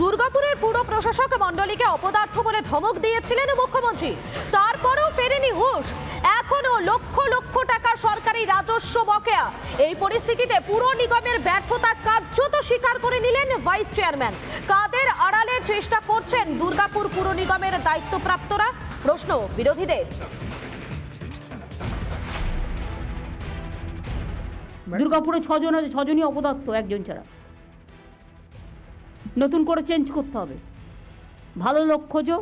দুর্গাপুরের পুর প্রশাসক মণ্ডলীকে অপদার্থ বলে ধমক দিয়েছিলেন মুখ্যমন্ত্রী, তারপরেও ফেরেনি হুঁশ। এখনো লক্ষ লক্ষ টাকা সরকারি রাজস্ব বকেয়া। এই পরিস্থিতিতে পুর নিগমের ব্যর্থতা কার্যত স্বীকার করে নিলেন ভাইস চেয়ারম্যান। কাদের আড়ালে চেষ্টা করছেন দুর্গাপুর পুর নিগমের দায়িত্বপ্রাপ্তরা? প্রশ্ন বিরোধীদের। দুর্গাপুরে 6 জন আছে, 6 জনই অপদার্থ, একজন ছাড়া। নতুন করে চেঞ্জ করতে হবে। ভালো লোক খোঁজো,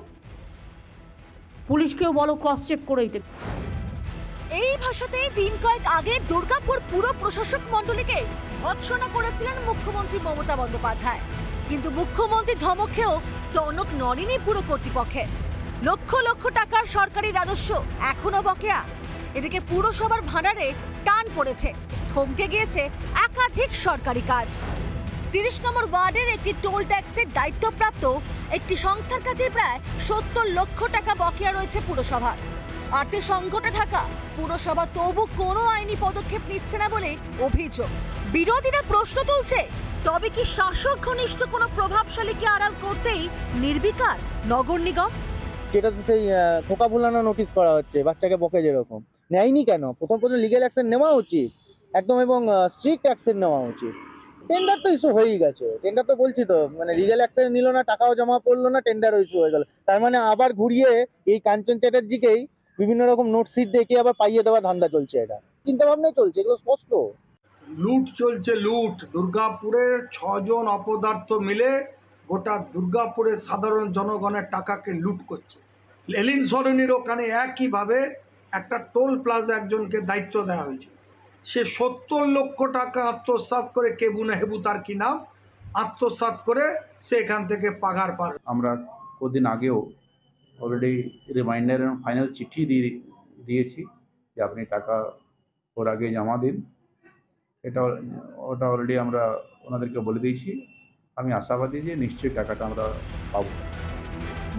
পুলিশকেও বলো ক্রস চেক করে দিতে। এই ভাষাতে দিন কয়েক আগে দুর্গাপুর পুর প্রশাসক মণ্ডলীকে ভৎসনা করেছিলেন মুখ্যমন্ত্রী মমতা বন্দ্যোপাধ্যায়। কিন্তু মুখ্যমন্ত্রী ধমকেও টনক নড়েনি পুর কর্তৃপক্ষে। লক্ষ লক্ষ টাকার সরকারি রাজস্ব এখনো বকেয়া। এদিকে পুরসভার ভাণ্ডারে টান পড়েছে, থমকে গিয়েছে একাধিক সরকারি কাজ। 30 নম্বর ওয়ার্ডের একটি টোল ট্যাক্সের দায়িত্বপ্রাপ্ত একটি সংস্থার কাছে প্রায় 70 লক্ষ টাকা বকেয়া রয়েছে পুরসভার। আর্থিক সংকটে থাকা পুরসভা তবু কোনো আইনি পদক্ষেপ নিচ্ছে না বলে অভিযোগ। বিরোধীরা প্রশ্ন তুলছে, তবে কি শাসক ঘনিষ্ঠ কোনো প্রভাবশালীকে আড়াল করতেই নির্বিকার নগর নিগম? যেটা তো সেই খোকা ভুলানো নোটিশ করা হচ্ছে, বাচ্চাকে বকে যেরকম নেয়নি কেন? প্রথম লিগেল অ্যাকশন নেওয়া উচিত একদম, এবং স্ট্রিক্ট অ্যাকশন নেওয়া উচিত। টেন্ডার তো ইস্যু হয়েই গেছে, টেন্ডার তো বলছি তো, মানে লিগেল অ্যাকশন নিল না, টাকাও জমা পড়লো না, টেন্ডারও ইস্যু হয়ে গেল। তার মানে আবার ঘুরিয়ে এই কাঞ্চন চ্যাটার্জিকেই বিভিন্ন রকম নোট সিট দেখে আবার পাইয়ে দেওয়ার ধান্দা চলছে। এটা চিন্তা ভাবনাই চলছে, এগুলো স্পষ্ট লুট চলছে, লুট। দুর্গাপুরে 6 জন অপদার্থ মিলে গোটা দুর্গাপুরের সাধারণ জনগণের টাকাকে লুট করছে। লেলিন সরণির ওখানে একইভাবে একটা টোল প্লাজা একজনকে দায়িত্ব দেওয়া হয়েছে, সে 70 লক্ষ টাকা আত্মসাৎ করে, কেবুনা হেবু তার কি নাম, আত্মসাৎ করে সে এখান থেকে পাগার পার। আমরা কদিন আগেও অলরেডি রিমাইন্ডার এবং ফাইনাল চিঠি দিয়েছি যে আপনি টাকা ওর আগে জমা দিন। ওটা অলরেডি আমরা ওনাদেরকে বলে দিয়েছি। আমি আশাবাদী যে নিশ্চয়ই টাকাটা আমরা পাবো।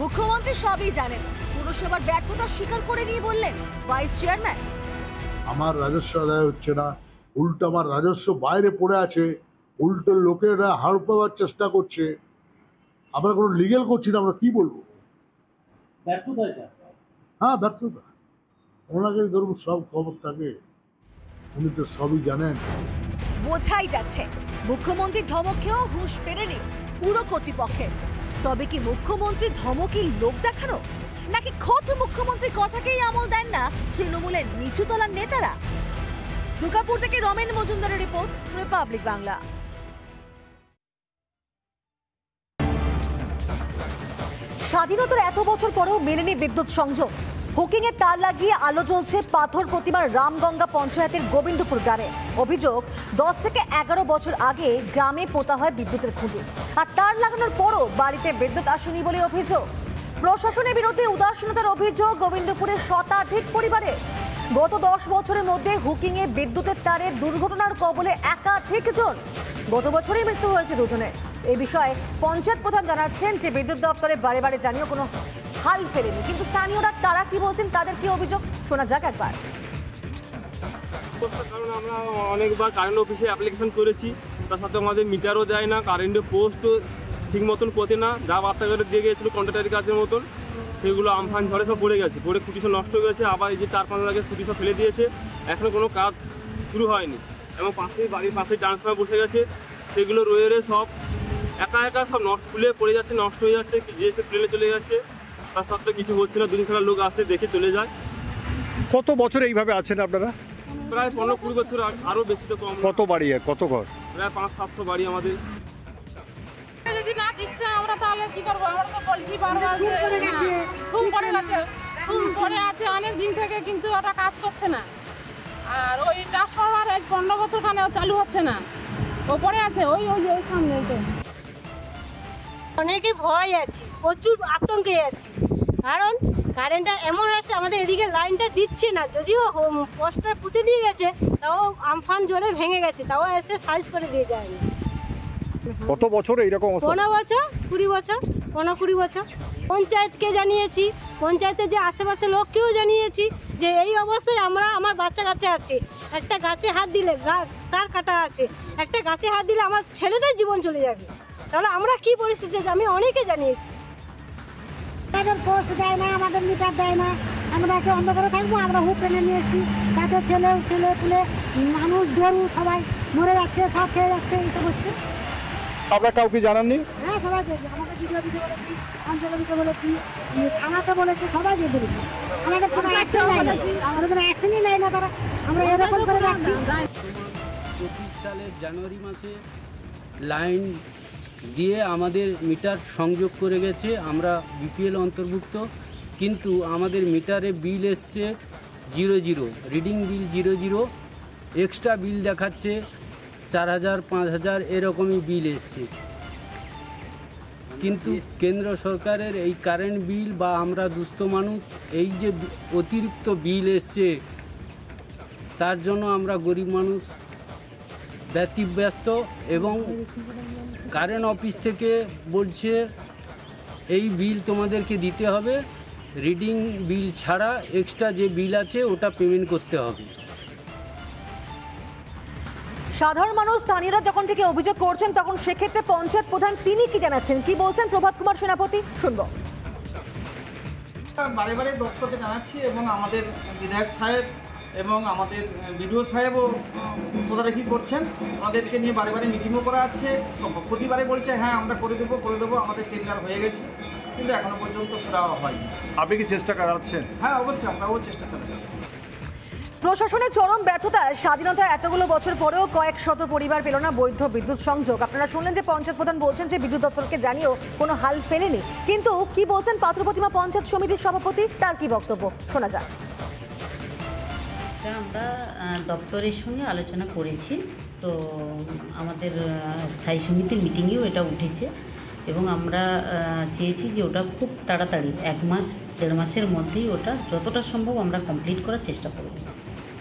মুখ্যমন্ত্রী সবই জানেন, পুরসভার ব্যর্থতা স্বীকার করে নিয়ে বললেন ভাইস চেয়ারম্যান, আমার রাজস্ব আদায় হচ্ছে না, উল্টো আমার রাজস্ব বাইরে পড়ে আছে, উল্টো লোকেরা হাড় পাওয়ার চেষ্টা করছে। আমরা কোনো লিগেল করছি না, আমরা কি বলবো? হ্যাঁ, ব্যর্থতা। ওনাকে ধরুন সব খবর থাকে, উনি তো সবই জানেন। বোঝাই যাচ্ছে মুখ্যমন্ত্রী ধমকেও হুঁশ ফেরেনি পুরো কর্তৃপক্ষের। তবে কি মুখ্যমন্ত্রী ধমকি লোক দেখানো, নাকি খোদ মুখ্যমন্ত্রীর কথাকেই আমল দেন না তৃণমূলের নিচুতলার নেতারা? দুর্গাপুর থেকে রমেন মজুমদারের রিপোর্ট, রিপাবলিক বাংলা। স্বাধীনতার এত বছর পরেও মেলেনি বিদ্যুৎ সংযোগ। হুকিং এর তার লাগিয়ে আলো জ্বলছে পাথর প্রতিমার রামগঙ্গা পঞ্চায়েতের গোবিন্দপুর গ্রামে। অভিযোগ, 10 থেকে 11 বছর আগে গ্রামে পোতা হয় বিদ্যুতের খুঁটি, আর তার লাগানোর পরও বাড়িতে বিদ্যুৎ আসেনি বলে অভিযোগ। প্রশাসনের বিরুদ্ধে উদাসীনতার অভিযোগ গোবিন্দপুরের শতাধিক পরিবারে। গত 10 বছরের মধ্যে হুকিং এ বিদ্যুতের তারের দুর্ঘটনার কবলে একাধিক জন। গত বছরই মৃত্যু হয়েছে 2 জনের। এই বিষয়ে পঞ্চায়েত প্রধান জানাচ্ছেন যে বিদ্যুৎ দপ্তরে বারে বারে জানিয়েও কোনো হাল ফেরেনি। কিন্তু স্থানীয়রা তারা কি বলছেন, তাদের কি অভিযোগ, শোনা যাক একবার। কারণ আমরা অনেকবার কারেন্ট অফিসে অ্যাপ্লিকেশন করেছি, তার সাথে আমাদের মিটারও দেয় না, কারেন্টের পোস্টও ঠিক মতন পোতে না। যা বার্তা করে দিয়ে গিয়েছিল কন্ট্রাক্টারি কাজের মতন, সেগুলো আমফান ঝড়ে সব পড়ে গেছে, পড়ে খুঁটি সব নষ্ট হয়ে গেছে। আবার এই যে 4-5 দিন আগে খুঁটি সব ফেলে দিয়েছে, এখনও কোনো কাজ শুরু হয়নি। এবং বাড়ির পাশে ট্রান্সফর্মার বসে গেছে, সেগুলো রয়ে সব একা একা সব খুলে পড়ে যাচ্ছে, নষ্ট হয়ে যাচ্ছে, যে সে প্লেনে চলে যাচ্ছে। তার সত্ত্বেও কিছু হচ্ছে না। 2 দিন ছাড়া লোক আসে, দেখে চলে যায়। কত বছর এইভাবে আছেন আপনারা? প্রায় 15-20 বছর, আরও বেশি তো কম। কত বাড়ি, কত ঘর? প্রায় 500-700 বাড়ি আমাদের। যদি না দিচ্ছে আমরা তাহলে কি করবো? আমরা তো বলছি বারবার ঘুম পড়ে গেছে, ঘুম পড়ে আছে অনেক দিন থেকে, কিন্তু ওটা কাজ করছে না। আর ওই ট্রান্সফরমার 15 বছর খানে চালু হচ্ছে না, ও পড়ে আছে ওই সামনে। অনেকে ভয় আছে, প্রচুর আতঙ্কে আছে, কারণ কারেন্টটা এমন আছে আমাদের এদিকে লাইনটা দিচ্ছে না। যদিও পোস্টার পুঁতে দিয়ে গেছে, তাও আমফান জোরে ভেঙে গেছে, তাও এসে সাইজ করে দিয়ে যায়নি। কত বছর এইরকম? 15 বছর, 20 বছর, 15-20 বছর। পঞ্চায়েতকে জানিয়েছি, পঞ্চায়েতের যে আশেপাশে লোককেও জানিয়েছি যে এই অবস্থায় আমার বাচ্চা কাছে আছে, একটা গাছে হাত দিলে তার কাটা আছে, একটা গাছে হাত দিলে আমার ছেলেটার জীবন চলে যাবে। তাহলে আমরা কি পরিস্থিতি আছে আমি অনেকে জানিয়েছি। আমাদের পোস্ট দেয় না, আমাদের মিটার দেয় না, আমরা একে অন্ধকারে থাকবো। আমরা হুক টেনে নিয়ে এসেছি, তাতে ছেলে পুলে মানুষ গরু সবাই মরে যাচ্ছে, সব খেয়ে যাচ্ছে, এইসব হচ্ছে। আপনারা কাউকে জানাননি? হ্যাঁ, সবাই দিয়েছে। আমাকে ভিডিও দিতে বলেছি, অঞ্চল দিতে বলেছি, থানাতে বলেছি, সবাই দিয়ে বলেছি। আমাদের কোনো অ্যাকশন নেয় না, আমাদের কোনো অ্যাকশনই নেয় না তারা। আমরা এরকম করে যাচ্ছি। 25 সালের জানুয়ারি মাসে লাইন দিয়ে আমাদের মিটার সংযোগ করে গেছে, আমরা বিপিএল অন্তর্ভুক্ত, কিন্তু আমাদের মিটারে বিল এসছে 00, রিডিং বিল 00, এক্সট্রা বিল দেখাচ্ছে 4000 5000 এরকমই বিল এসছে। কিন্তু কেন্দ্র সরকারের এই কারেন্ট বিল বা আমরা দুস্থ মানুষ এই যে অতিরিক্ত বিল এসছে তার জন্য আমরা গরিব মানুষ ব্যতিব্যস্ত, এবং কারেন্ট অফিস থেকে বলছে এই বিল তোমাদেরকে দিতে হবে, রিডিং বিল ছাড়া এক্সট্রা যে বিল আছে ওটা পেমেন্ট করতে হবে। সাধারণ মানুষ স্থানীয়রা যখন থেকে অভিযোগ করছেন তখন সেক্ষেত্রে পঞ্চায়েত প্রধান তিনি কি জানাচ্ছেন, কি বলছেন প্রভাত কুমার সেনাপতি, শুনবো। বারে বারে দপ্তরকে জানাচ্ছি এবং আমাদের বিধায়ক সাহেব এবং আমাদের বিডিও সাহেবও তদারকি করছেন, আমাদেরকে নিয়ে বারে বারে মিটিংও করা হচ্ছে। প্রতিবারে বলছে হ্যাঁ আমরা করে দেবো, আমাদের টেন্ডার হয়ে গেছে, কিন্তু এখনো পর্যন্ত সেটা হয়নি। আপনি কি চেষ্টা চালাচ্ছেন? হ্যাঁ, অবশ্যই আমরাও চেষ্টা চালাচ্ছি। প্রশাসনের চরম ব্যর্থতায় স্বাধীনতা এতগুলো বছর পরেও কয়েক শত পরিবার পেল না বৈধ বিদ্যুৎ সংযোগ। আপনারা শুনলেন যে পঞ্চায়েত প্রধান বলছেন যে বিদ্যুৎ দপ্তরকে জানিয়েও কোনো হাল ফেলেনি, কিন্তু কি বলছেন পাথরপ্রতিমা পঞ্চায়েত সমিতির সভাপতি, তার কি বক্তব্য শোনা যাক। আমরা দপ্তরের সঙ্গে আলোচনা করেছি, তো আমাদের স্থায়ী সমিতির মিটিংয়েও এটা উঠেছে এবং আমরা চেয়েছি যে ওটা খুব তাড়াতাড়ি 1 মাস 1.5 মাসের মধ্যেই ওটা যতটা সম্ভব আমরা কমপ্লিট করার চেষ্টা করব,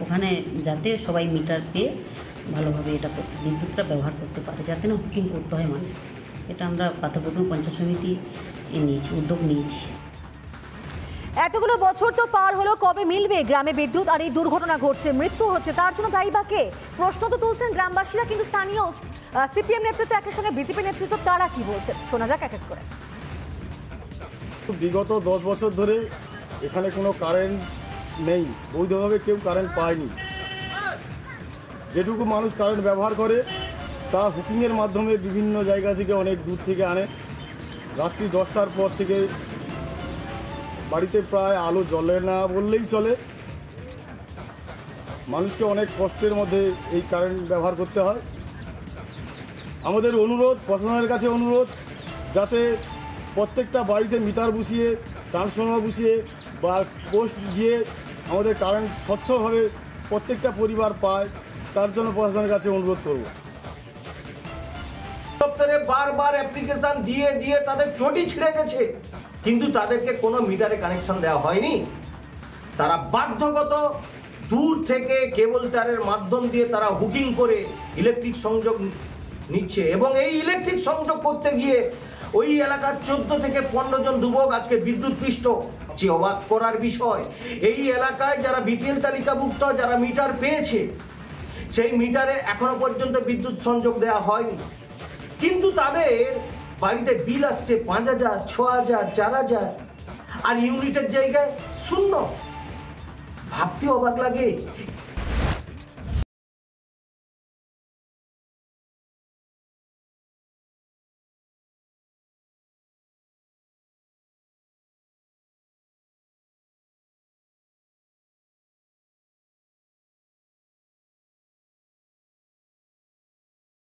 ওখানে যাতে সবাই মিটার পেয়ে ভালোভাবে এটা বিদ্যুৎটা ব্যবহার করতে পারে, যাতে না হুকিং করতে হয় মানুষকে। এটা আমরা পাথরপ্রতিমা পঞ্চায়েত সমিতি উদ্যোগ নিয়েছি। এতগুলো বছর তো পার হলো, কবে মিলবে গ্রামে বিদ্যুৎ? আর এই দুর্ঘটনা ঘটছে, মৃত্যু হচ্ছে, তার জন্য দায়ী বা কে? প্রশ্ন তো তুলছেন গ্রামবাসীরা, কিন্তু স্থানীয় সিপিএম নেতৃত্ব একের সঙ্গে বিজেপি নেতৃত্ব তারা কি বলছে শোনা যাক এক এক করে। বিগত 10 বছর ধরে এখানে কোনো কারেন্ট নেই, বৈধভাবে কেউ কারেন্ট পায়নি। যেটুকু মানুষ কারেন্ট ব্যবহার করে তা হুকিংয়ের মাধ্যমে বিভিন্ন জায়গা থেকে অনেক দূর থেকে আনে। রাত্রি 10টার পর থেকে বাড়িতে প্রায় আলো জ্বলে না বললেই চলে। মানুষকে অনেক কষ্টের মধ্যে এই কারেন্ট ব্যবহার করতে হয়। আমাদের অনুরোধ, প্রশাসনের কাছে অনুরোধ, যাতে প্রত্যেকটা বাড়িতে মিটার বসিয়ে, ট্রান্সফর্মার বসিয়ে বা পোস্ট দিয়ে আমাদের কারেন্ট স্বচ্ছভাবে প্রত্যেকটা পরিবার পায়, তার জন্য প্রশাসনের কাছে অনুরোধ করব। দপ্তরে বারবার অ্যাপ্লিকেশন দিয়ে দিয়ে তাদের চটি ছিঁড়ে গেছে, কিন্তু তাদেরকে কোনো মিটারে কানেকশন দেওয়া হয়নি। তারা বাধ্যগত দূর থেকে কেবল তারের মাধ্যম দিয়ে তারা হুকিং করে ইলেকট্রিক সংযোগ নিচ্ছে, এবং এই ইলেকট্রিক সংযোগ করতে গিয়ে ওই এলাকার 14 থেকে 15 জন যুবক আজকে বিদ্যুৎ পৃষ্ঠ। যে অবাক করার বিষয়, এই এলাকায় যারা বিপিএল তালিকাভুক্ত, যারা মিটার পেয়েছে, সেই মিটারে এখনো পর্যন্ত বিদ্যুৎ সংযোগ দেওয়া হয়নি, কিন্তু তাদের বাড়িতে বিল আসছে 5000, 6000, 4000, আর ইউনিটের জায়গায় 0। ভাবতে অবাক লাগে